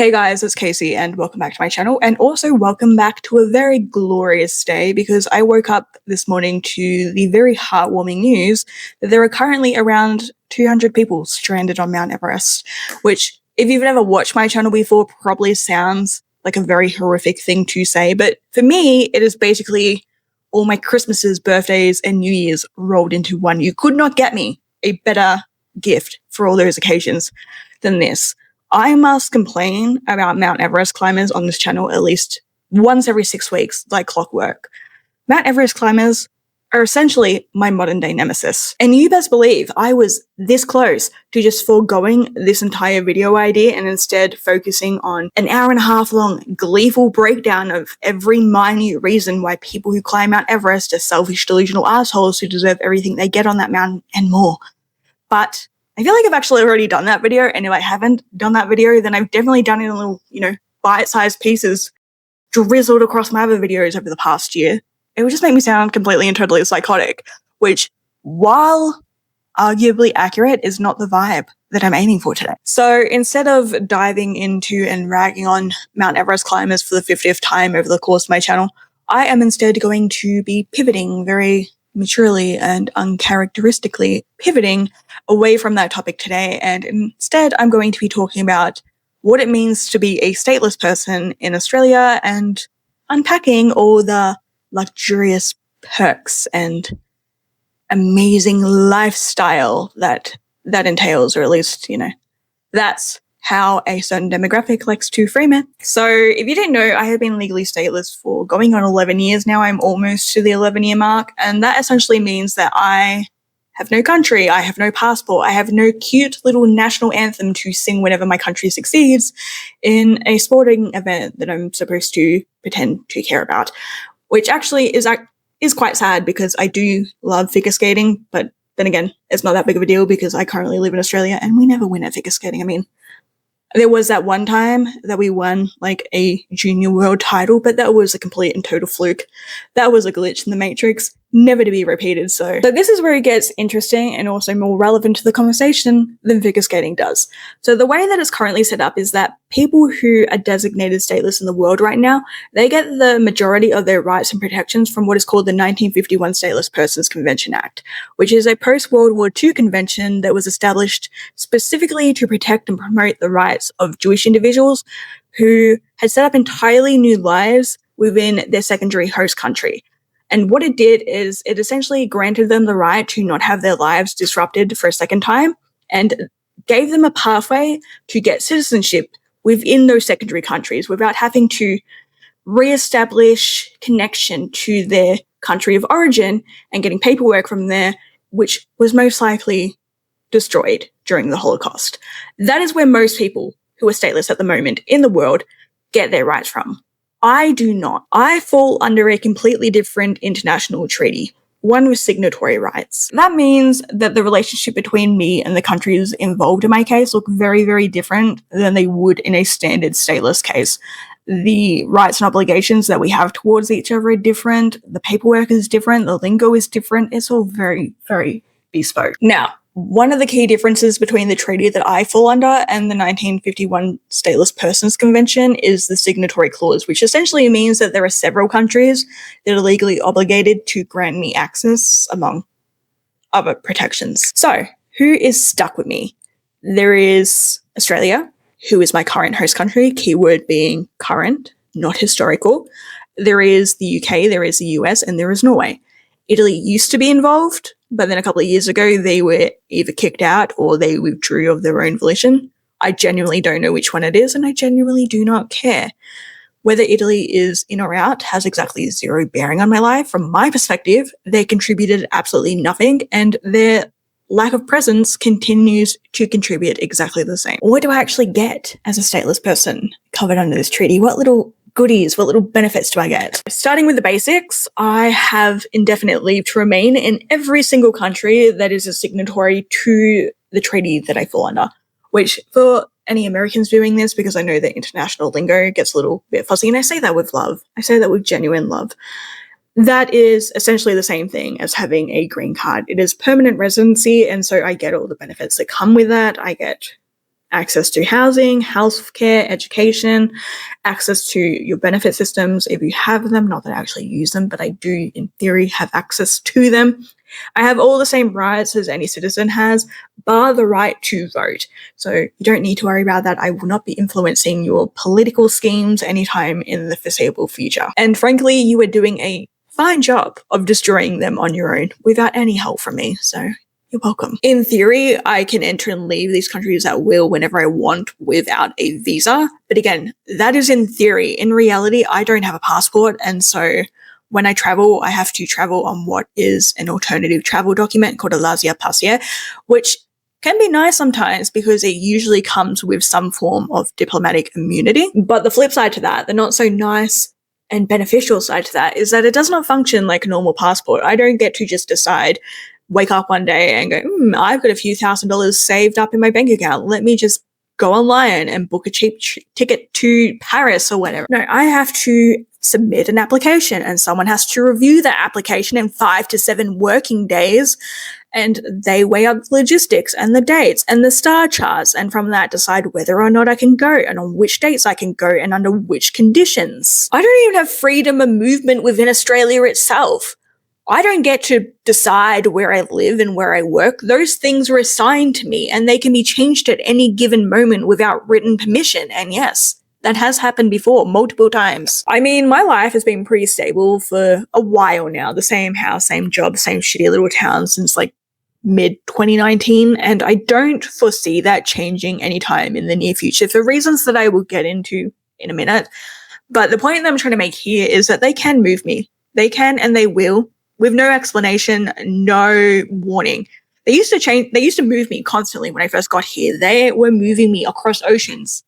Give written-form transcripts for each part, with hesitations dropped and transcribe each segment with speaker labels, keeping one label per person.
Speaker 1: Hey guys, it's Casey and welcome back to my channel, and also welcome back to a very glorious day because I woke up this morning to the very heartwarming news that there are currently around 200 people stranded on Mount Everest, which, if you've never watched my channel before, probably sounds like a very horrific thing to say, but for me, it is basically all my Christmases, birthdays, and New Year's rolled into one. You could not get me a better gift for all those occasions than this. I must complain about Mount Everest climbers on this channel at least once every 6 weeks, like clockwork. Mount Everest climbers are essentially my modern day nemesis. And you best believe I was this close to just foregoing this entire video idea and instead focusing on an hour and a half long gleeful breakdown of every minute reason why people who climb Mount Everest are selfish, delusional assholes who deserve everything they get on that mountain and more. But I feel like I've actually already done that video, and if I haven't done that video, then I've definitely done it in little, bite-sized pieces drizzled across my other videos over the past year. It would just make me sound completely and totally psychotic, which, while arguably accurate, is not the vibe that I'm aiming for today. So instead of diving into and ragging on Mount Everest climbers for the 50th time over the course of my channel, I am instead going to be pivoting very maturely and uncharacteristically pivoting away from that topic today, and instead I'm going to be talking about what it means to be a stateless person in Australia and unpacking all the luxurious perks and amazing lifestyle that entails, or at least, that's how a certain demographic likes to frame it. So if you didn't know, I have been legally stateless for going on 11 years now. I'm almost to the 11-year mark, and that essentially means that I have no country, I have no passport, I have no cute little national anthem to sing whenever my country succeeds in a sporting event that I'm supposed to pretend to care about, which actually is quite sad because I do love figure skating, but then again, it's not that big of a deal because I currently live in Australia and we never win at figure skating. I mean, there was that one time that we won like a junior world title, but that was a complete and total fluke. That was a glitch in the Matrix, never to be repeated. So this is where it gets interesting and also more relevant to the conversation than figure skating does. So the way that it's currently set up is that people who are designated stateless in the world right now, they get the majority of their rights and protections from what is called the 1951 Stateless Persons Convention Act, which is a post-World War II convention that was established specifically to protect and promote the rights of Jewish individuals who had set up entirely new lives within their secondary host country. And what it did is it essentially granted them the right to not have their lives disrupted for a second time and gave them a pathway to get citizenship within those secondary countries without having to reestablish connection to their country of origin and getting paperwork from there, which was most likely destroyed during the Holocaust. That is where most people who are stateless at the moment in the world get their rights from. I do not. I fall under a completely different international treaty, one with signatory rights. That means that the relationship between me and the countries involved in my case look very, very different than they would in a standard stateless case. The rights and obligations that we have towards each other are different, the paperwork is different, the lingo is different, it's all very, very bespoke. Now, one of the key differences between the treaty that I fall under and the 1951 Stateless Persons Convention is the signatory clause, which essentially means that there are several countries that are legally obligated to grant me access, among other protections. So, who is stuck with me? There is Australia, who is my current host country, keyword being current, not historical. There is the UK, there is the US, and there is Norway. Italy used to be involved, but then a couple of years ago, they were either kicked out or they withdrew of their own volition. I genuinely don't know which one it is, and I genuinely do not care. Whether Italy is in or out has exactly zero bearing on my life. From my perspective, they contributed absolutely nothing, and their lack of presence continues to contribute exactly the same. What do I actually get as a stateless person covered under this treaty? What little goodies, what little benefits do I get? Starting with the basics, I have indefinite leave to remain in every single country that is a signatory to the treaty that I fall under, which for any Americans doing this, because I know that international lingo gets a little bit fuzzy, and I say that with love. I say that with genuine love. That is essentially the same thing as having a green card. It is permanent residency, and so I get all the benefits that come with that. I get access to housing, healthcare, education, access to your benefit systems if you have them. Not that I actually use them, but I do, in theory, have access to them. I have all the same rights as any citizen has, bar the right to vote. So you don't need to worry about that. I will not be influencing your political schemes anytime in the foreseeable future. And frankly, you are doing a fine job of destroying them on your own without any help from me. So you're welcome. In theory, I can enter and leave these countries at will whenever I want without a visa. But again, that is in theory. In reality, I don't have a passport. And so when I travel, I have to travel on what is an alternative travel document called a lassiez-passer, which can be nice sometimes because it usually comes with some form of diplomatic immunity. But the flip side to that, the not so nice and beneficial side to that, is that it does not function like a normal passport. I don't get to just decide, wake up one day and go, I've got a few $1,000s saved up in my bank account. Let me just go online and book a cheap ticket to Paris or whatever. No, I have to submit an application and someone has to review that application in 5 to 7 working days, and they weigh up the logistics and the dates and the star charts, and from that decide whether or not I can go and on which dates I can go and under which conditions. I don't even have freedom of movement within Australia itself. I don't get to decide where I live and where I work. Those things are assigned to me and they can be changed at any given moment without written permission. And yes, that has happened before, multiple times. I mean, my life has been pretty stable for a while now. The same house, same job, same shitty little town since like mid-2019, and I don't foresee that changing anytime in the near future for reasons that I will get into in a minute. But the point that I'm trying to make here is that they can move me. They can and they will, with no explanation, no warning. They used to move me constantly when I first got here. They were moving me across oceans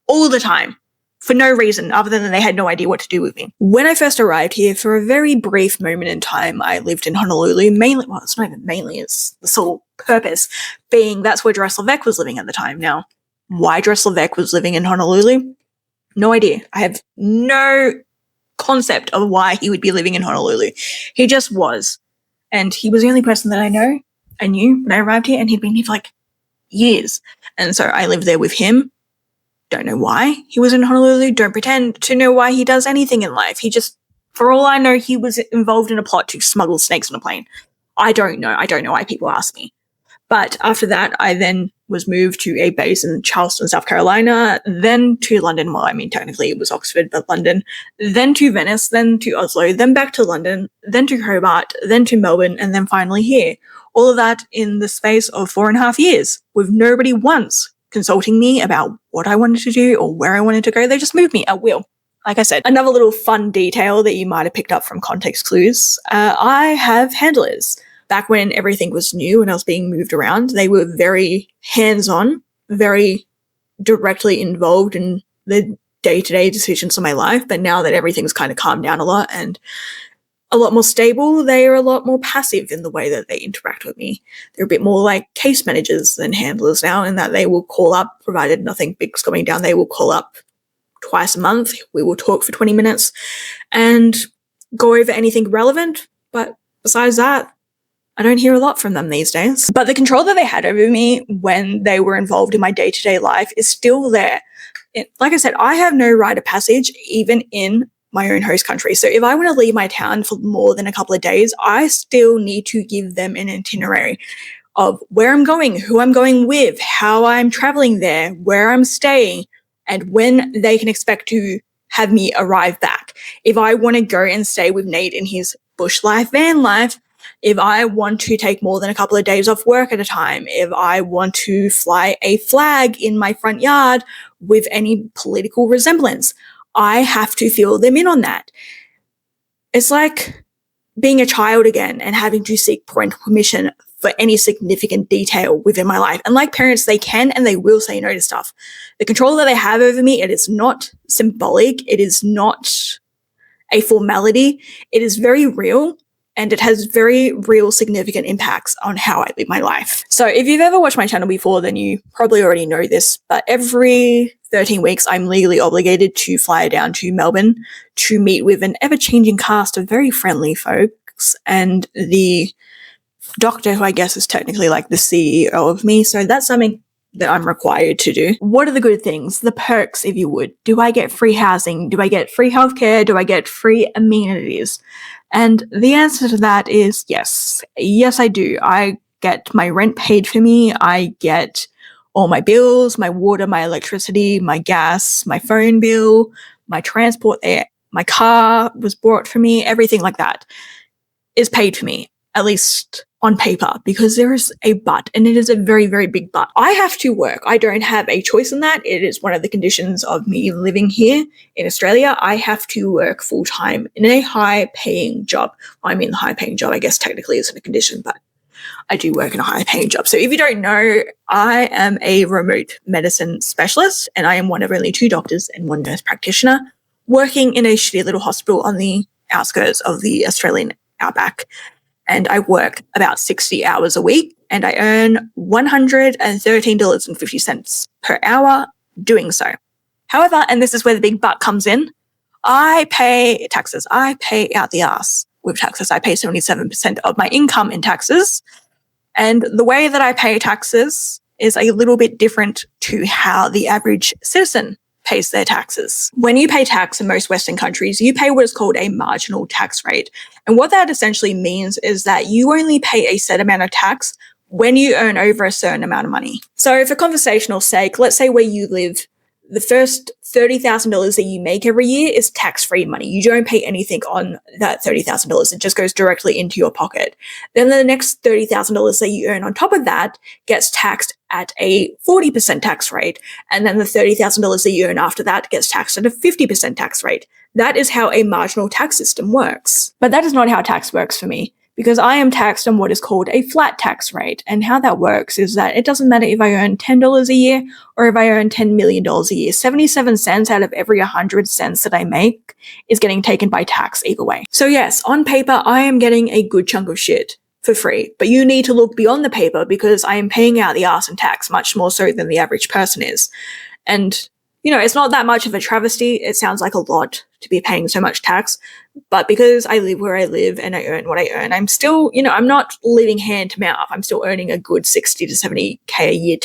Speaker 1: all the time for no reason other than they had no idea what to do with me. When I first arrived here, for a very brief moment in time, I lived in Honolulu, mainly, well, it's not even mainly, it's the sole purpose being that's where Dress Levesque was living at the time. Now, why Dress Levesque was living in Honolulu? No idea. I have no concept of why he would be living in Honolulu. He just was. And he was the only person that I knew when I arrived here, and he'd been here for like years. And so I lived there with him. Don't know why he was in Honolulu. Don't pretend to know why he does anything in life. He just, for all I know, he was involved in a plot to smuggle snakes on a plane. I don't know. I don't know why people ask me. But after that, I then was moved to a base in Charleston, South Carolina, then to London. Well, I mean, technically it was Oxford, but London, then to Venice, then to Oslo, then back to London, then to Hobart, then to Melbourne, and then finally here. All of that in the space of 4.5 years, with nobody once consulting me about what I wanted to do or where I wanted to go. They just moved me at will. Like I said, another little fun detail that you might have picked up from context clues. I have handlers. Back when everything was new and I was being moved around, they were very hands-on, very directly involved in the day-to-day decisions of my life. But now that everything's kind of calmed down a lot and a lot more stable, they are a lot more passive in the way that they interact with me. They're a bit more like case managers than handlers now, in that they will call up, provided nothing big's going down, they will call up twice a month. We will talk for 20 minutes and go over anything relevant. But besides that, I don't hear a lot from them these days. But the control that they had over me when they were involved in my day-to-day life is still there. Like I said, I have no rite of passage, even in my own host country. So if I want to leave my town for more than a couple of days, I still need to give them an itinerary of where I'm going, who I'm going with, how I'm traveling there, where I'm staying, and when they can expect to have me arrive back. If I want to go and stay with Nate in his bush life, van life, if I want to take more than a couple of days off work at a time, if I want to fly a flag in my front yard with any political resemblance, I have to fill them in on that. It's like being a child again and having to seek parental permission for any significant detail within my life. And like parents, they can and they will say no to stuff. The control that they have over me, it is not symbolic. It is not a formality. It is very real. And it has very real significant impacts on how I live my life. So if you've ever watched my channel before, then you probably already know this, but every 13 weeks, I'm legally obligated to fly down to Melbourne to meet with an ever-changing cast of very friendly folks and the doctor, who I guess is technically like the CEO of me. So that's something that I'm required to do. What are the good things? The perks, if you would. Do I get free housing? Do I get free healthcare? Do I get free amenities? And the answer to that is yes. Yes, I do. I get my rent paid for me. I get all my bills, my water, my electricity, my gas, my phone bill, my transport there. My car was bought for me. Everything like that is paid for me, at least on paper, because there is a but, and it is a very, very big but. I have to work. I don't have a choice in that. It is one of the conditions of me living here in Australia. I have to work full time in a high paying job. I mean, the high paying job, I guess technically isn't a condition, but I do work in a high paying job. So if you don't know, I am a remote medicine specialist, and I am one of only 2 doctors and 1 nurse practitioner working in a shitty little hospital on the outskirts of the Australian outback. And I work about 60 hours a week, and I earn $113.50 per hour doing so. However, and this is where the big but comes in, I pay taxes. I pay out the ass with taxes. I pay 77% of my income in taxes. And the way that I pay taxes is a little bit different to how the average citizen pays their taxes. When you pay tax in most Western countries, you pay what is called a marginal tax rate. And what that essentially means is that you only pay a set amount of tax when you earn over a certain amount of money. So for conversational sake, let's say where you live, the first $30,000 that you make every year is tax-free money. You don't pay anything on that $30,000. It just goes directly into your pocket. Then the next $30,000 that you earn on top of that gets taxed at a 40% tax rate. And then the $30,000 that you earn after that gets taxed at a 50% tax rate. That is how a marginal tax system works. But that is not how tax works for me, because I am taxed on what is called a flat tax rate. And how that works is that it doesn't matter if I earn $10 a year or if I earn $10 million a year. 77 cents out of every 100 cents that I make is getting taken by tax either way. So yes, on paper, I am getting a good chunk of shit for free. But you need to look beyond the paper, because I am paying out the arse in tax, much more so than the average person is. And you know, it's not that much of a travesty. It sounds like a lot to be paying so much tax, but because I live where I live and I earn what I earn, I'm still, you know, I'm not living hand to mouth. I'm still earning a good 60 to 70K a year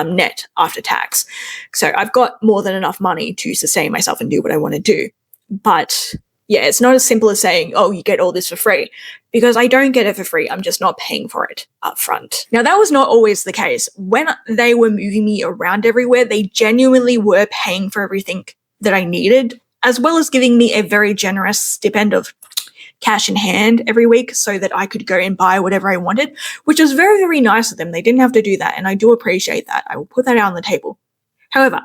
Speaker 1: net after tax. So I've got more than enough money to sustain myself and do what I want to do. But yeah, it's not as simple as saying, oh, you get all this for free, because I don't get it for free. I'm just not paying for it up front. Now, that was not always the case. When they were moving me around everywhere, they genuinely were paying for everything that I needed, as well as giving me a very generous stipend of cash in hand every week so that I could go and buy whatever I wanted, which was very, very nice of them. They didn't have to do that, and I do appreciate that. I will put that out on the table. However,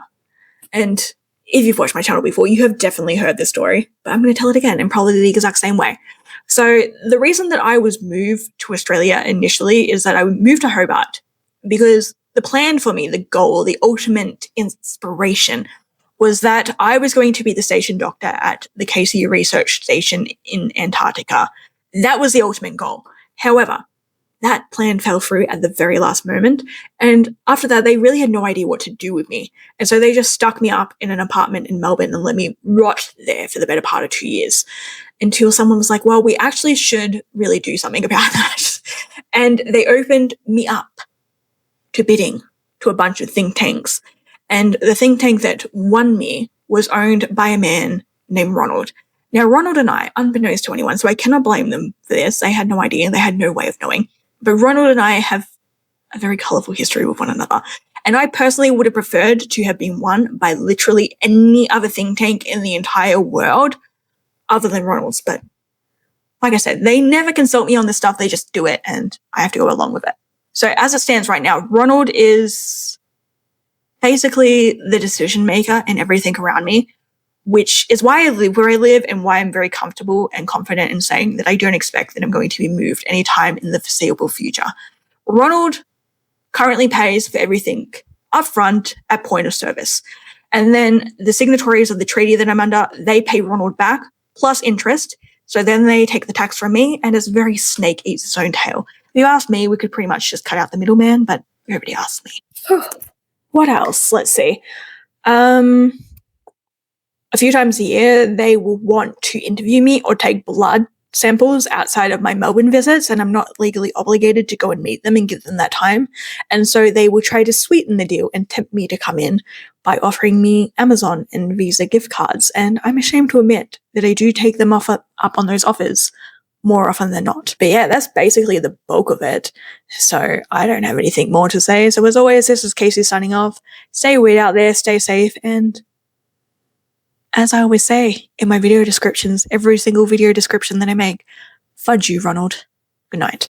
Speaker 1: and if you've watched my channel before, you have definitely heard this story, but I'm going to tell it again in probably the exact same way. So the reason that I was moved to Australia initially is that I moved to Hobart because the plan for me, the goal, the ultimate inspiration was that I was going to be the station doctor at the Casey Research Station in Antarctica. That was the ultimate goal. However, that plan fell through at the very last moment. And after that, they really had no idea what to do with me. And so they just stuck me up in an apartment in Melbourne and let me rot there for the better part of 2 years, until someone was like, well, we actually should really do something about that. And they opened me up to bidding to a bunch of think tanks. And the think tank that won me was owned by a man named Ronald. Now, Ronald and I, unbeknownst to anyone, so I cannot blame them for this. They had no idea. They had no way of knowing. But Ronald and I have a very colourful history with one another. And I personally would have preferred to have been won by literally any other think tank in the entire world other than Ronald's. But like I said, they never consult me on this stuff. They just do it, and I have to go along with it. So as it stands right now, Ronald is basically the decision maker in everything around me, which is why I live where I live and why I'm very comfortable and confident in saying that I don't expect that I'm going to be moved anytime in the foreseeable future. Ronald currently pays for everything upfront at point of service. And then the signatories of the treaty that I'm under, they pay Ronald back plus interest. So then they take the tax from me, and it's very snake eats its own tail. If you ask me, we could pretty much just cut out the middleman, but nobody asked me. What else? Let's see. A few times a year, they will want to interview me or take blood samples outside of my Melbourne visits, and I'm not legally obligated to go and meet them and give them that time. And so they will try to sweeten the deal and tempt me to come in by offering me Amazon and Visa gift cards. And I'm ashamed to admit that I do take them up on those offers more often than not. But yeah, that's basically the bulk of it. So I don't have anything more to say. So as always, this is Casey signing off. Stay weird out there, stay safe, and as I always say in my video descriptions, every single video description that I make, fudge you, Ronald. Good night.